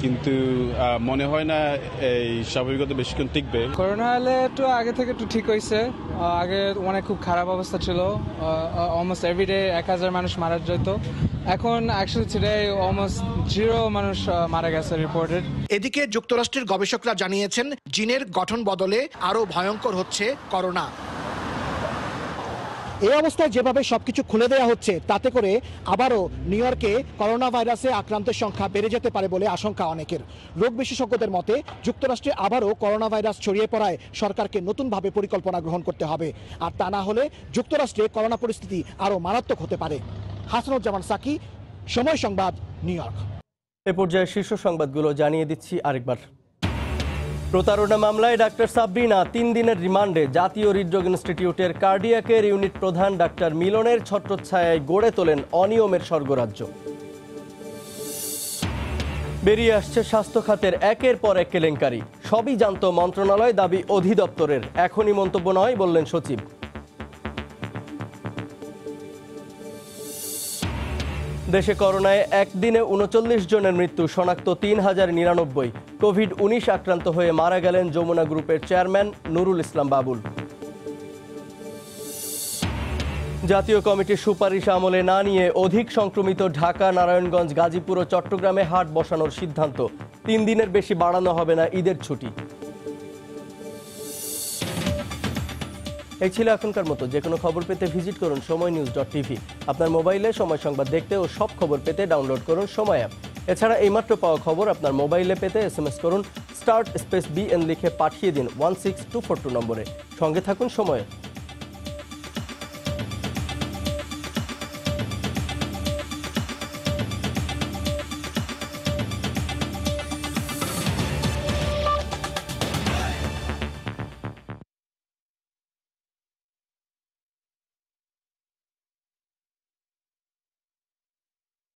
কিন্তু মনে হয় না এই স্বাভাবিকতা বেশিক্ষণ টিকবে। করোনা হলে একটু আগে থেকে একটু ঠিক হয়েছে। আগে অনেক খুব খারাপ অবস্থা ছিল, অলমোস্ট এভরিডে 1000 মানুষ মারা যেত। এখন অ্যাকচুয়ালি টুডে অলমোস্ট 0 মানুষ মারা গেছে রিপোর্টেড। এদিকে যুক্তরাষ্ট্রের গবেষকরা জানিয়েছেন জিনের গঠন বদলে আরও ভয়ঙ্কর হচ্ছে করোনা। এই অবস্থায় যেভাবে সবকিছু খুলে দেওয়া হচ্ছে, তাতে করে আবারও নিউ ইয়র্কে করোনা ভাইরাসে আক্রান্তের সংখ্যা বেড়ে যেতে পারে বলে আশঙ্কা অনেকের। রোগ বিশেষজ্ঞদের মতে যুক্তরাষ্ট্রে আবারও করোনা ভাইরাস ছড়িয়ে পড়ায় সরকারকে নতুনভাবে পরিকল্পনা গ্রহণ করতে হবে, আর তা না হলে যুক্তরাষ্ট্রে করোনা পরিস্থিতি আরও মারাত্মক হতে পারে। হাসানুজ্জামান সাকি, সময় সংবাদ, নিউ ইয়র্ক। এ পর্যায়ে শীর্ষ সংবাদগুলো জানিয়ে দিচ্ছি আরেকবার। প্রতারণা মামলায় ডাক্তার সাবরিনা 3 দিনের রিমান্ডে। জাতীয় হৃদরোগ ইনস্টিটিউটের কার্ডিয়াকের ইউনিট প্রধান ডাক্তার মিলনের ছত্রছায়ায় গড়ে তোলেন অনিয়মের স্বর্গরাজ্য। বেরিয়ে আসছে স্বাস্থ্য খাতের একের পর এক কেলেঙ্কারি। সবই জানত মন্ত্রণালয়, দাবি অধিদপ্তরের। এখনই মন্তব্য নয়, বললেন সচিব। দেশে করোনায় একদিনে 39 জনের মৃত্যু, শনাক্ত 3099। কোভিড-19 আক্রান্ত হয়ে মারা গেলেন যমুনা গ্রুপের চেয়ারম্যান নুরুল ইসলাম বাবুল। জাতীয় কমিটির সুপারিশ আমলে না নিয়ে অধিক সংক্রমিত ঢাকা, নারায়ণগঞ্জ, গাজীপুর ও চট্টগ্রামে হাট বসানোর সিদ্ধান্ত। 3 দিনের বেশি বাড়ানো হবে না ঈদের ছুটি। এই ছিল এখনকার মতো। যে কোনো খবর পেতে ভিজিট করুন সময়নিউজ.tv। আপনার মোবাইলে সময় সংবাদ দেখতে ও সব খবর পেতে ডাউনলোড করুন সময় অ্যাপ। এছাড়া এইমাত্র পাওয়া খবর আপনার মোবাইলে পেতে SMS করুন START SPACE BN লিখে পাঠিয়ে দিন 16242 নম্বরে। সঙ্গে থাকুন সময়।